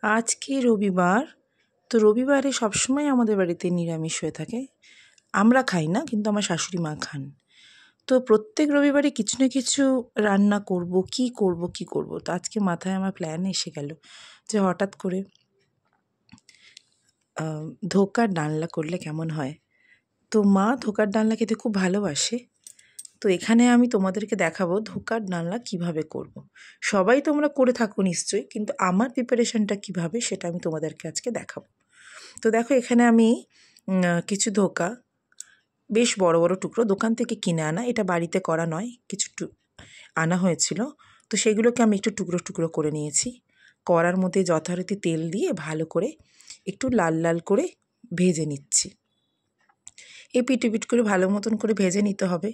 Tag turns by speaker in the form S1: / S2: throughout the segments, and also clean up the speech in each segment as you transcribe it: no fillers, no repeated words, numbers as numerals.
S1: আজকে রবিবার, তো রবিবারে সবসময় আমাদের বাড়িতে নিরামিষ হয়ে থাকে। আমরা খাই না, কিন্তু আমার শাশুড়ি মা খান। তো প্রত্যেক রবিবারে কিছু না কিছু রান্না করব, কি করব। তো আজকে মাথায় আমার প্ল্যান এসে গেল যে হঠাৎ করে ধোকার ডালনা করলে কেমন হয়। তো মা ধোকার ডালনা খেতে খুব ভালোবাসে। তো এখানে আমি তোমাদেরকে দেখাবো ধোকার ডালনা কিভাবে করব। সবাই তোমরা করে থাকো নিশ্চয়ই, কিন্তু আমার প্রিপারেশনটা কিভাবে সেটা আমি তোমাদেরকে আজকে দেখাবো। তো দেখো, এখানে আমি কিছু ধোকা, বেশ বড় বড় টুকরো, দোকান থেকে কিনে আনা, এটা বাড়িতে করা নয়, কিছু আনা হয়েছিল। তো সেগুলোকে আমি একটু টুকরো টুকরো করে নিয়েছি। কড়ার মধ্যে যথারীতি তেল দিয়ে ভালো করে একটু লাল লাল করে ভেজে নিচ্ছি। এপিট ওপিট করে ভালো মতন করে ভেজে নিতে হবে,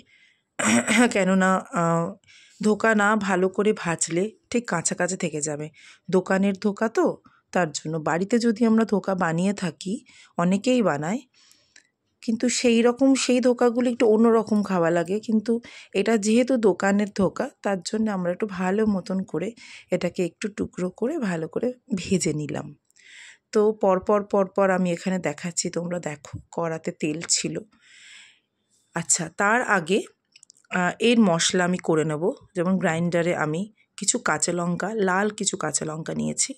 S1: কেননা ধোকা না ভালো করে ভাজলে ঠিক কাঁচা কাঁচা থেকে যাবে। দোকানের ধোকা তো, তার জন্য। বাড়িতে যদি আমরা ধোকা বানিয়ে থাকি, অনেকেই বানায়, কিন্তু সেই ধোকাগুলো একটু অন্যরকম খাওয়া লাগে। কিন্তু এটা যেহেতু দোকানের ধোকা, তার জন্য আমরা একটু ভালো মতন করে এটাকে একটু টুকরো করে ভালো করে ভেজে নিলাম। তো পরপর আমি এখানে দেখাচ্ছি, তোমরা দেখো। কড়াতে তেল ছিল। আচ্ছা, তার আগে এর মশলা আমি করে নেব। যেমন গ্রাইন্ডারে আমি কিছু কাঁচা লঙ্কা, লাল কিছু কাঁচা লঙ্কা নিয়েছি,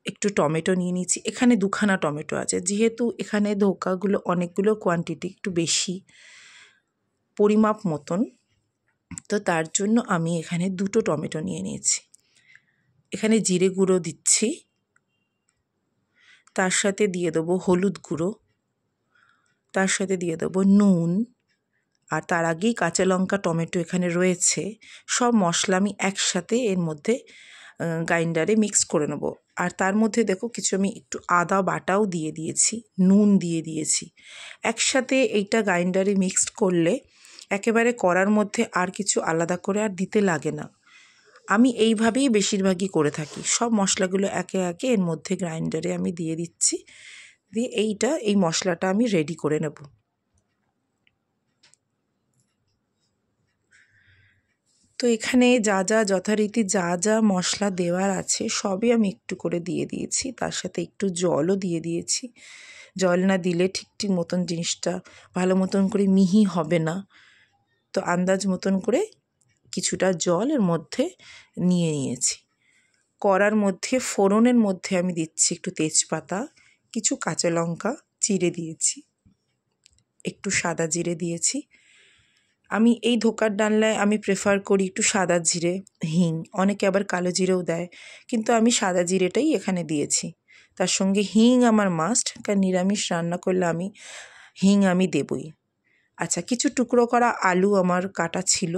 S1: একটু টমেটো নিয়ে নিয়েছি। এখানে 2খানা টমেটো আছে, যেহেতু এখানে ধোকাগুলো অনেকগুলো কোয়ান্টিটি, একটু বেশি পরিমাপ মতন, তো তার জন্য আমি এখানে 2টো টমেটো নিয়ে নিয়েছি। এখানে জিরে গুঁড়ো দিচ্ছি, তার সাথে দিয়ে দেবো হলুদ গুঁড়ো, তার সাথে দিয়ে দেবো নুন, আর তার আগেই কাঁচা লঙ্কা টমেটো এখানে রয়েছে। সব মশলা আমি একসাথে এর মধ্যে গ্রাইন্ডারে মিক্স করে নেব। আর তার মধ্যে দেখো কিছু আমি একটু আদা বাটাও দিয়ে দিয়েছি, নুন দিয়ে দিয়েছি। একসাথে এইটা গ্রাইন্ডারে মিক্সড করলে একেবারে কড়ার মধ্যে আর কিছু আলাদা করে আর দিতে লাগে না। আমি এইভাবেই বেশিরভাগই করে থাকি। সব মশলাগুলো একে একে এর মধ্যে গ্রাইন্ডারে আমি দিয়ে দিচ্ছি, দিয়ে এই মশলাটা আমি রেডি করে নেব। তো এখানে যা যা যথারীতি যা যা মশলা দেওয়ার আছে সবই আমি একটু করে দিয়ে দিয়েছি, তার সাথে একটু জলও দিয়ে দিয়েছি। জল না দিলে ঠিক মতন জিনিসটা ভালো মতন করে মিহি হবে না। তো আন্দাজ মতন করে কিছুটা জল এর মধ্যে নিয়ে নিয়েছি। কড়ার মধ্যে ফোড়নের মধ্যে আমি দিচ্ছি একটু তেজপাতা, কিছু কাঁচা লঙ্কা চিড়ে দিয়েছি, একটু সাদা জিরে দিয়েছি। আমি এই ধোকার ডালনায় আমি প্রেফার করি একটু সাদা জিরে, হিং, অনেকে আবার কালো জিরেও দেয়, কিন্তু আমি সাদা জিরেটাই এখানে দিয়েছি। তার সঙ্গে হিং আমার মাস্ট, কারণ নিরামিষ রান্না করলে হিং আমি দেবই। আচ্ছা, কিছু টুকরো করা আলু আমার কাটা ছিল,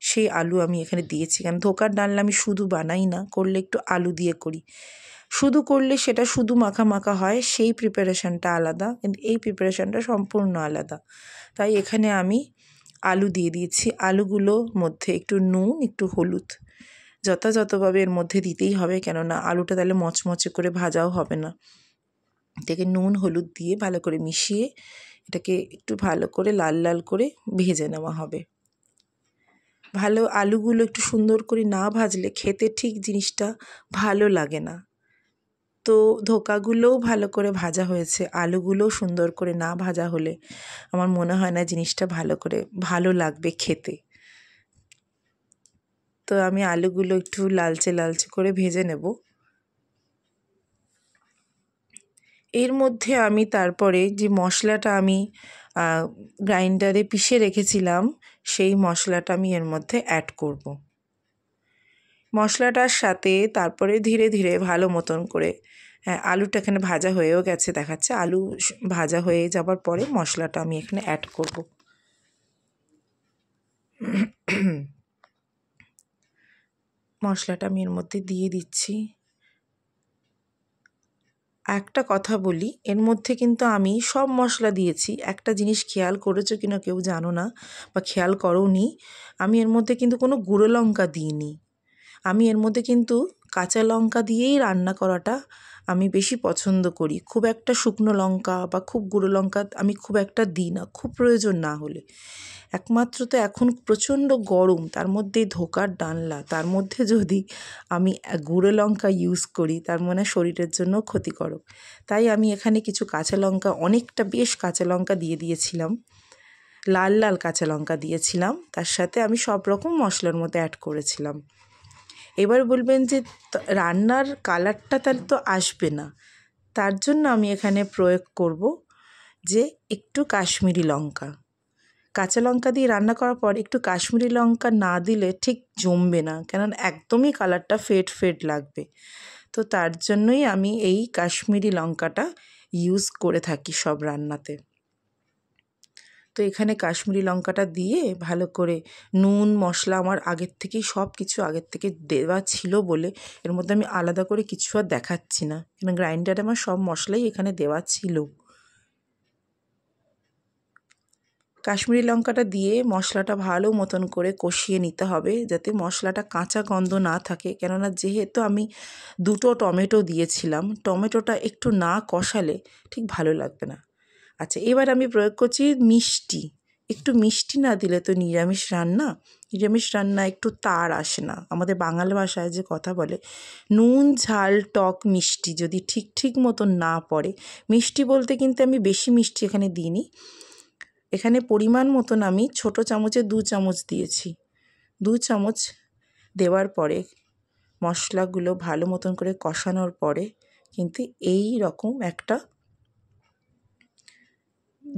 S1: সেই আলু আমি এখানে দিয়েছি। কারণ ধোকার ডালনা আমি শুধু বানাই না, করলে একটু আলু দিয়ে করি। শুধু করলে সেটা শুধু মাখা মাখা হয়, সেই প্রিপারেশানটা আলাদা, কিন্তু এই প্রিপারেশানটা সম্পূর্ণ আলাদা। তাই এখানে আমি আলু দিয়ে দিয়েছি। আলুগুলোর মধ্যে একটু নুন, একটু হলুদ যথাযথভাবে এর মধ্যে দিতেই হবে, কেননা আলুটা তাহলে মচমচে করে ভাজাও হবে না। এটাকে নুন হলুদ দিয়ে ভালো করে মিশিয়ে এটাকে একটু ভালো করে লাল লাল করে ভেজে নেওয়া হবে। আলুগুলো একটু সুন্দর করে না ভাজলে খেতে ঠিক জিনিসটা ভালো লাগে না। তো ধোকাগুলোও ভালো করে ভাজা হয়েছে, আলুগুলোও সুন্দর করে না ভাজা হলে আমার মনে হয় না জিনিসটা ভালো লাগবে খেতে। তো আমি আলুগুলো একটু লালচে লালচে করে ভেজে নেব। এর মধ্যে আমি তারপরে যে মশলাটা আমি গ্রাইন্ডারে পিষে রেখেছিলাম, সেই মশলাটা আমি এর মধ্যে অ্যাড করব। মশলাটার সাথে তারপরে ধীরে ধীরে ভালো মতন করে, আলুটা এখানে ভাজা হয়েও গেছে দেখাচ্ছে। আলু ভাজা হয়ে যাবার পরে মশলাটা আমি এখানে অ্যাড করব। মশলাটা আমি এর মধ্যে দিয়ে দিচ্ছি। একটা কথা বলি, এর মধ্যে কিন্তু আমি সব মশলা দিয়েছি। একটা জিনিস খেয়াল করেছো কিনা কেউ জানো না, বা খেয়াল করোনি, আমি এর মধ্যে কিন্তু কোনো গুঁড়ো লঙ্কা দিইনি। আমি এর মধ্যে কিন্তু কাঁচা লঙ্কা দিয়েই রান্না করাটা আমি বেশি পছন্দ করি। খুব একটা শুকনো লঙ্কা বা খুব গুঁড়ো লঙ্কা আমি খুব একটা দিই না, খুব প্রয়োজন না হলে। একমাত্র তো এখন প্রচণ্ড গরম, তার মধ্যে ধোকার ডালনা, তার মধ্যে যদি আমি গুঁড়ো লঙ্কা ইউজ করি তার মানে শরীরের জন্য ক্ষতিকারক। তাই আমি এখানে কিছু কাঁচা লঙ্কা, অনেকটা বেশ কাঁচা লঙ্কা দিয়ে দিয়েছিলাম, লাল লাল কাঁচা লঙ্কা দিয়েছিলাম, তার সাথে আমি সব রকম মশলার মধ্যে অ্যাড করেছিলাম। এবার বলবেন যে রান্নার কালারটা তাহলে তো আসবে না, তার জন্য আমি এখানে প্রয়োগ করব যে একটু কাশ্মীরি লঙ্কা। কাঁচা লঙ্কা দিয়ে রান্না করার পর একটু কাশ্মীরি লঙ্কা না দিলে ঠিক জমবে না, কেননা একদমই কালারটা ফেড ফেড লাগবে। তো তার জন্যই আমি এই কাশ্মীরি লঙ্কাটা ইউজ করে থাকি সব রান্নাতে। তো এখানে কাশ্মীরি লঙ্কাটা দিয়ে ভালো করে নুন মশলা আমার আগের থেকেই সব কিছু আগের থেকে দেওয়া ছিল বলে এর মধ্যে আমি আলাদা করে কিছু আর দেখাচ্ছি না, কেন গ্রাইন্ডারে আমার সব মশলাই এখানে দেওয়া ছিল। কাশ্মীরি লঙ্কাটা দিয়ে মশলাটা ভালো মতন করে কষিয়ে নিতে হবে, যাতে মশলাটা কাঁচা গন্ধ না থাকে, কেননা যেহেতু আমি দুটো টমেটো দিয়েছিলাম, টমেটোটা একটু না কষালে ঠিক ভালো লাগবে না। আচ্ছা, এবার আমি প্রয়োগ করছি মিষ্টি। একটু মিষ্টি না দিলে তো নিরামিষ রান্না একটু তার আসে না। আমাদের বাঙাল ভাষায় যে কথা বলে, নুন ঝাল টক মিষ্টি যদি ঠিক ঠিক মতন না পড়ে, মিষ্টি বলতে কিন্তু আমি বেশি মিষ্টি এখানে দিইনি, এখানে পরিমাণ মতন আমি ছোট চামচে 2 চামচ দিয়েছি। 2 চামচ দেওয়ার পরে মশলাগুলো ভালো মতন করে কষানোর পরে কিন্তু এই রকম একটা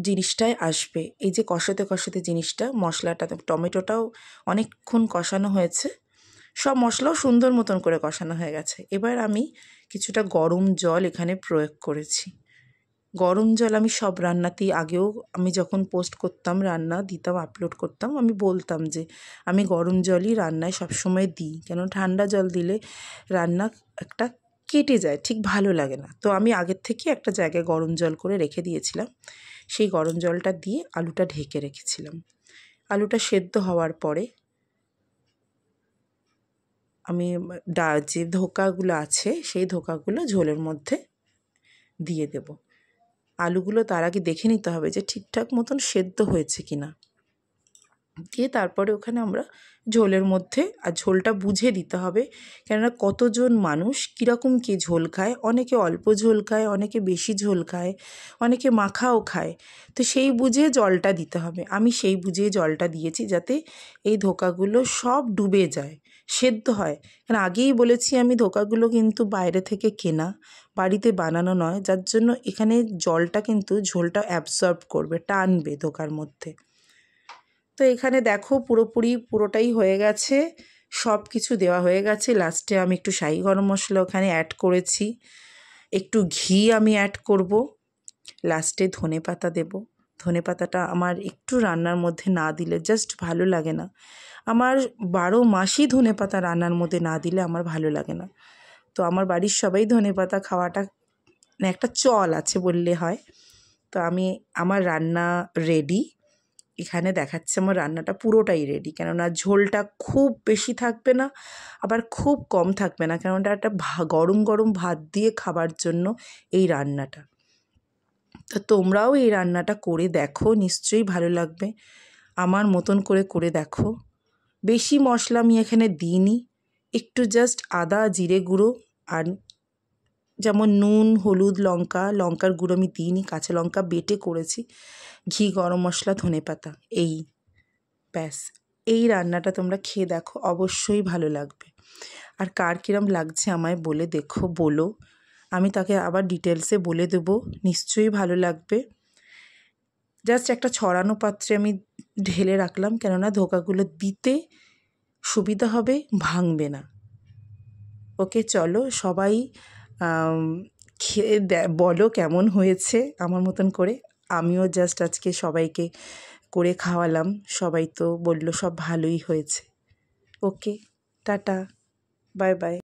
S1: জিনিসটাই আসবে। এই যে কষাতে কষাতে জিনিসটা, মশলাটা টমেটোটাও অনেকক্ষণ কষানো হয়েছে, সব মশলাও সুন্দর মতন করে কষানো হয়ে গেছে। এবার আমি কিছুটা গরম জল এখানে প্রয়োগ করেছি। গরম জল আমি সব রান্নাতেই, আগেও আমি যখন পোস্ট করতাম, রান্না দিতাম, আপলোড করতাম, আমি বলতাম যে আমি গরম জলই রান্নায় সবসময় দিই, কেন ঠান্ডা জল দিলে রান্না একটা কেটে যায়, ঠিক ভালো লাগে না। তো আমি আগের থেকে একটা জায়গায় গরম জল করে রেখে দিয়েছিলাম, সেই গরম জলটা দিয়ে আলুটা ঢেকে রেখেছিলাম। আলুটা সেদ্ধ হওয়ার পরে আমি যে ধোকাগুলো আছে সেই ধোকাগুলো ঝোলের মধ্যে দিয়ে দেব। আলুগুলো তার আগে দেখে নিতে হবে যে ঠিকঠাক মতন সেদ্ধ হয়েছে কিনা, দিয়ে তারপরে ওখানে আমরা ঝোলের মধ্যে, আর ঝোলটা বুঝে দিতে হবে, কেননা কতজন মানুষ কীরকম কী ঝোল খায়, অনেকে অল্প ঝোল খায়, অনেকে বেশি ঝোল খায়, অনেকে মাখাও খায়। তো সেই বুঝে জলটা দিতে হবে। আমি সেই বুঝে জলটা দিয়েছি যাতে এই ধোকাগুলো সব ডুবে যায়, সেদ্ধ হয়। কারণ আগেই বলেছি আমি, ধোকাগুলো কিন্তু বাইরে থেকে কেনা, বাড়িতে বানানো নয়, যার জন্য এখানে জলটা কিন্তু ঝোলটা অ্যাবসর্ব করবে, টানবে ধোকার মধ্যে। তো এখানে দেখো পুরোটাই হয়ে গেছে, সব কিছু দেওয়া হয়ে গেছে। লাস্টে আমি একটু শাহি গরম মশলা ওখানে অ্যাড করেছি, একটু ঘি আমি অ্যাড করব, লাস্টে ধনেপাতা দেব। ধনেপাতাটা আমার একটু রান্নার মধ্যে না দিলে জাস্ট ভালো লাগে না। আমার 12 মাসই ধনেপাতা রান্নার মধ্যে না দিলে আমার ভালো লাগে না। তো আমার বাড়ির সবাই ধনেপাতা খাওয়াটা একটা চল আছে বললে হয়। তো আমার রান্না রেডি। এখানে দেখাচ্ছে আমার রান্নাটা পুরোটাই রেডি, কেননা ঝোলটা খুব বেশি থাকবে না, আবার খুব কম থাকবে না, কেননা একটা গরম গরম ভাত দিয়ে খাবার জন্য এই রান্নাটা। তো তোমরাও এই রান্নাটা করে দেখো, নিশ্চয়ই ভালো লাগবে। আমার মতন করে দেখো। বেশি মশলা আমি এখানে দিইনি, একটু জাস্ট আদা জিরে গুঁড়ো, আর যেমন নুন হলুদ লঙ্কার গুঁড়ো আমি দিইনি, কাঁচা লঙ্কা বেটে করেছি, ঘি গরম মশলা ধনেপাতা, এই ব্যাস। এই রান্নাটা তোমরা খেয়ে দেখো, অবশ্যই ভালো লাগবে। আর কার কিরম লাগছে আমায় বলো, আমি তাকে আবার ডিটেলসে বলে দেবো, নিশ্চয়ই ভালো লাগবে। জাস্ট একটা ছড়ানো পাত্রে আমি ঢেলে রাখলাম, কেননা ধোকাগুলো দিতে সুবিধা হবে, ভাঙবে না। ওকে, চলো সবাই খেয়ে বলো কেমন হয়েছে আমার মতন করে। আমিও জাস্ট আজকে সবাইকে করে খাওয়ালাম, সবাই তো বললো সব ভালোই হয়েছে। ওকে, টাটা, বাই বাই।